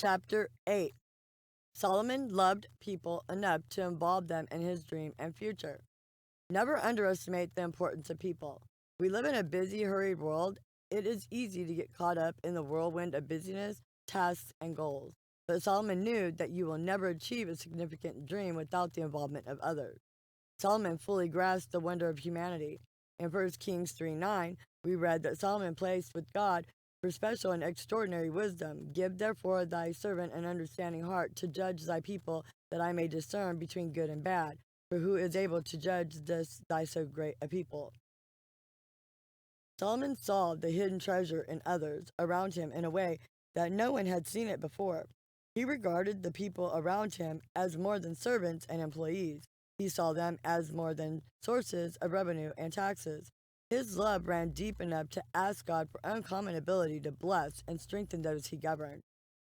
Chapter 8. Solomon loved people enough to involve them in his dream and future. Never underestimate the importance of people. We live in a busy, hurried world. It is easy to get caught up in the whirlwind of busyness, tasks, and goals. But Solomon knew that you will never achieve a significant dream without the involvement of others. Solomon fully grasped the wonder of humanity. In 1 Kings 3:9, we read that Solomon placed with God for special and extraordinary wisdom. Give therefore thy servant an understanding heart to judge thy people, that I may discern between good and bad. For who is able to judge this thy so great a people? Solomon saw the hidden treasure in others around him in a way that no one had seen it before. He regarded the people around him as more than servants and employees. He saw them as more than sources of revenue and taxes. His love ran deep enough to ask God for uncommon ability to bless and strengthen those he governed.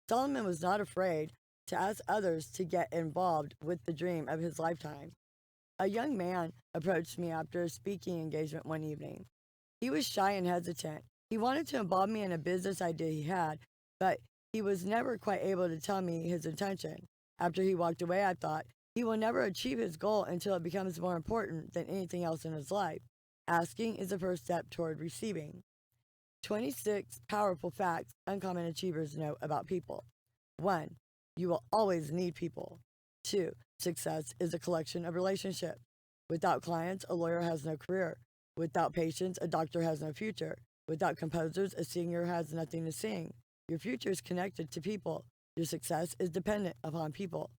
Solomon was not afraid to ask others to get involved with the dream of his lifetime. A young man approached me after a speaking engagement one evening. He was shy and hesitant. He wanted to involve me in a business idea he had, but he was never quite able to tell me his intention. After he walked away, I thought, he will never achieve his goal until it becomes more important than anything else in his life. Asking is the first step toward receiving. 26 powerful facts uncommon achievers know about people. 1. You will always need people. 2. Success is a collection of relationships. Without clients, a lawyer has no career. Without patients, a doctor has no future. Without composers, a singer has nothing to sing. Your future is connected to people. Your success is dependent upon people.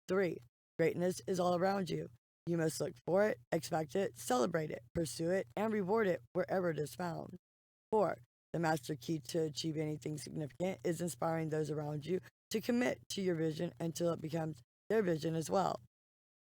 3. Greatness is all around you. You must look for it, expect it, celebrate it, pursue it, and reward it wherever it is found. 4. The master key to achieve anything significant is inspiring those around you to commit to your vision until it becomes their vision as well.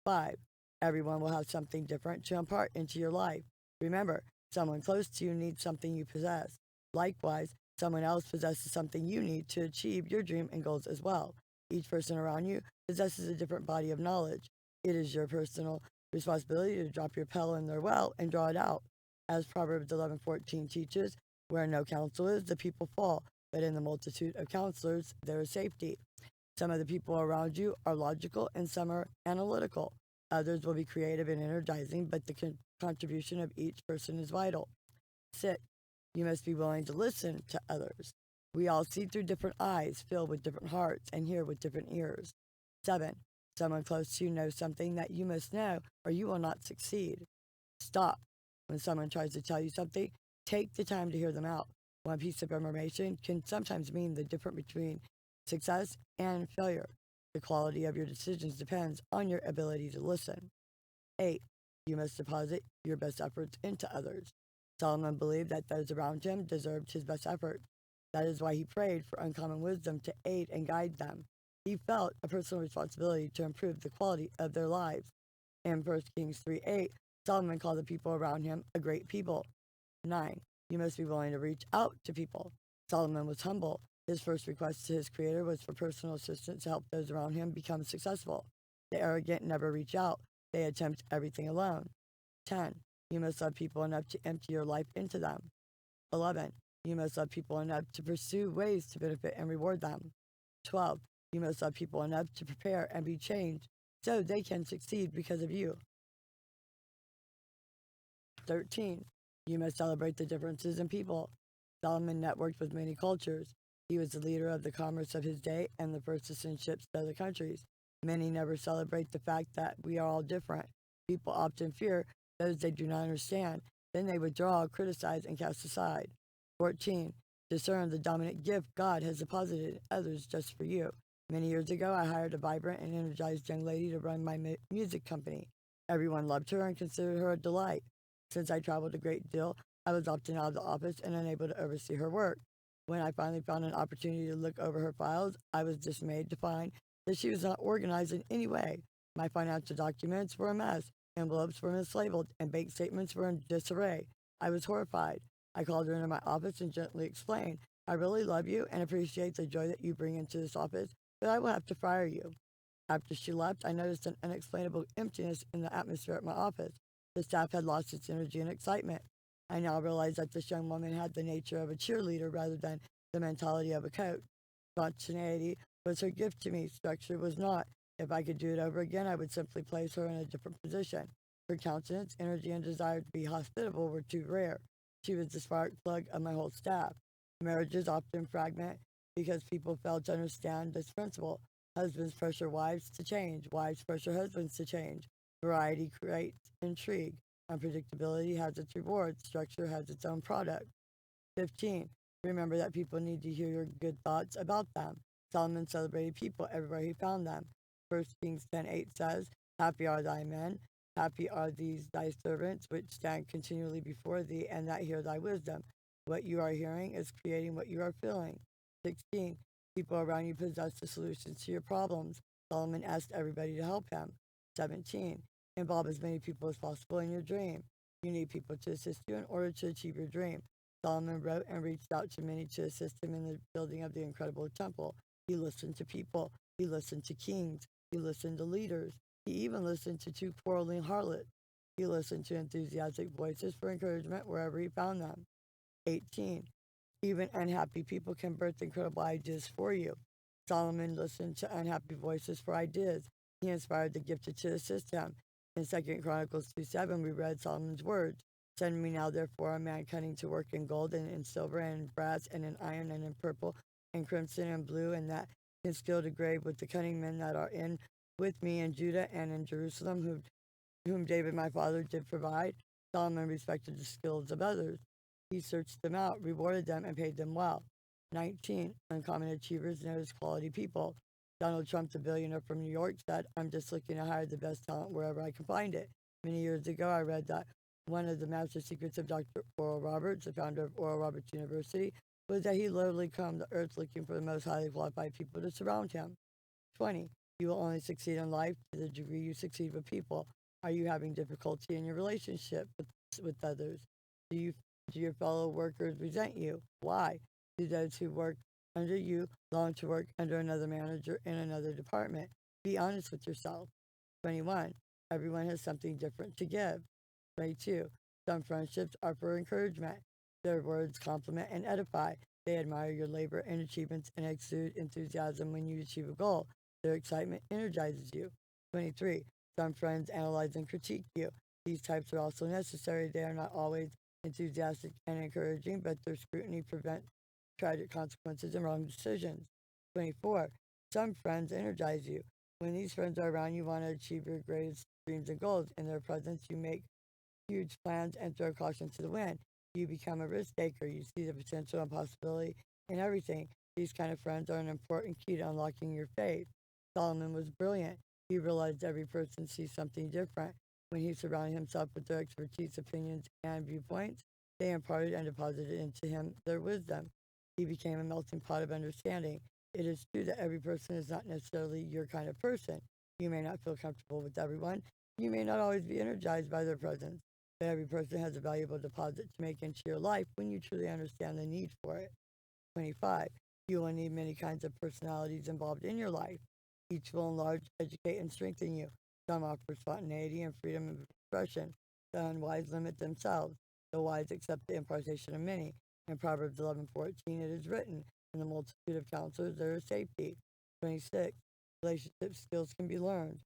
5. Everyone will have something different to impart into your life. Remember, someone close to you needs something you possess. Likewise, someone else possesses something you need to achieve your dream and goals as well. Each person around you possesses a different body of knowledge. It is your personal responsibility to drop your pebble in their well and draw it out. As Proverbs 11:14 teaches, where no counsel is, the people fall, but in the multitude of counselors there is safety. Some of the people around you are logical and some are analytical. Others will be creative and energizing, but the contribution of each person is vital. 6. You must be willing to listen to others. We all see through different eyes, feel with different hearts, and hear with different ears. 7. Someone close to you knows something that you must know, or you will not succeed. Stop. When someone tries to tell you something, take the time to hear them out. One piece of information can sometimes mean the difference between success and failure. The quality of your decisions depends on your ability to listen. 8. You must deposit your best efforts into others. Solomon believed that those around him deserved his best effort. That is why he prayed for uncommon wisdom to aid and guide them. He felt a personal responsibility to improve the quality of their lives. In 1 Kings 3:8, Solomon called the people around him a great people. 9. You must be willing to reach out to people. Solomon was humble. His first request to his creator was for personal assistance to help those around him become successful. The arrogant never reach out. They attempt everything alone. 10. You must love people enough to empty your life into them. 11. You must love people enough to pursue ways to benefit and reward them. 12. You must love people enough to prepare and be changed so they can succeed because of you. 13. You must celebrate the differences in people. Solomon networked with many cultures. He was the leader of the commerce of his day and the first to send ships to other countries. Many never celebrate the fact that we are all different. People often fear those they do not understand. Then they withdraw, criticize, and cast aside. 14. Discern the dominant gift God has deposited in others just for you. Many years ago, I hired a vibrant and energized young lady to run my music company. Everyone loved her and considered her a delight. Since I traveled a great deal, I was often out of the office and unable to oversee her work. When I finally found an opportunity to look over her files, I was dismayed to find that she was not organized in any way. My financial documents were a mess, envelopes were mislabeled, and bank statements were in disarray. I was horrified. I called her into my office and gently explained, I really love you and appreciate the joy that you bring into this office, but I will have to fire you. After she left, I noticed an unexplainable emptiness in the atmosphere at my office. The staff had lost its energy and excitement. I now realized that this young woman had the nature of a cheerleader rather than the mentality of a coach. Spontaneity was her gift to me. Structure was not. If I could do it over again, I would simply place her in a different position. Her countenance, energy, and desire to be hospitable were too rare. She was the spark plug of my whole staff. Marriages often fragment because people fail to understand this principle. Husbands pressure wives to change. Wives pressure husbands to change. Variety creates intrigue. Unpredictability has its reward. Structure has its own product. 15. Remember that people need to hear your good thoughts about them. Solomon celebrated people everywhere he found them. 1 Kings 10:8 says, Happy are thy men, happy are these thy servants, which stand continually before thee, and that hear thy wisdom. What you are hearing is creating what you are feeling. 16. People around you possess the solutions to your problems. Solomon asked everybody to help him. 17. Involve as many people as possible in your dream. You need people to assist you in order to achieve your dream. Solomon wrote and reached out to many to assist him in the building of the incredible temple. He listened to people. He listened to kings. He listened to leaders. He even listened to two quarreling harlots. He listened to enthusiastic voices for encouragement wherever he found them. 18. Even unhappy people can birth incredible ideas for you. Solomon listened to unhappy voices for ideas. He inspired the gifted to assist him. In 2 Chronicles 2:7, we read Solomon's words. Send me now, therefore, a man cunning to work in gold and in silver and in brass and in iron and in purple and crimson and blue, and that can skill to grave with the cunning men that are in with me in Judah and in Jerusalem, whom David my father did provide. Solomon respected the skills of others. He searched them out, rewarded them, and paid them well. 19. Uncommon achievers notice quality people. Donald Trump, the billionaire from New York, said, I'm just looking to hire the best talent wherever I can find it. Many years ago, I read that one of the master secrets of Dr. Oral Roberts, the founder of Oral Roberts University, was that he literally combed the earth looking for the most highly qualified people to surround him. 20. You will only succeed in life to the degree you succeed with people. Are you having difficulty in your relationship with others? Do your fellow workers resent you? Why? Do those who work under you long to work under another manager in another department? Be honest with yourself. 21. Everyone has something different to give. 22. Some friendships are for encouragement. Their words compliment and edify. They admire your labor and achievements and exude enthusiasm when you achieve a goal. Their excitement energizes you. 23. Some friends analyze and critique you. These types are also necessary. They are not always enthusiastic and encouraging, but their scrutiny prevents tragic consequences and wrong decisions. 24. Some friends energize you. When these friends are around, you want to achieve your greatest dreams and goals. In their presence, you make huge plans and throw caution to the wind. You become a risk taker. You see the potential and possibility in everything. These kind of friends are an important key to unlocking your faith. Solomon was brilliant. He realized every person sees something different. When he surrounded himself with their expertise, opinions, and viewpoints, they imparted and deposited into him their wisdom. He became a melting pot of understanding. It is true that every person is not necessarily your kind of person. You may not feel comfortable with everyone. You may not always be energized by their presence. But every person has a valuable deposit to make into your life when you truly understand the need for it. 25. You will need many kinds of personalities involved in your life. Each will enlarge, educate, and strengthen you. Some offer spontaneity and freedom of expression. The unwise limit themselves. The wise accept the impartation of many. In Proverbs 11:14, it is written, In the multitude of counselors there is safety. 26. Relationship skills can be learned.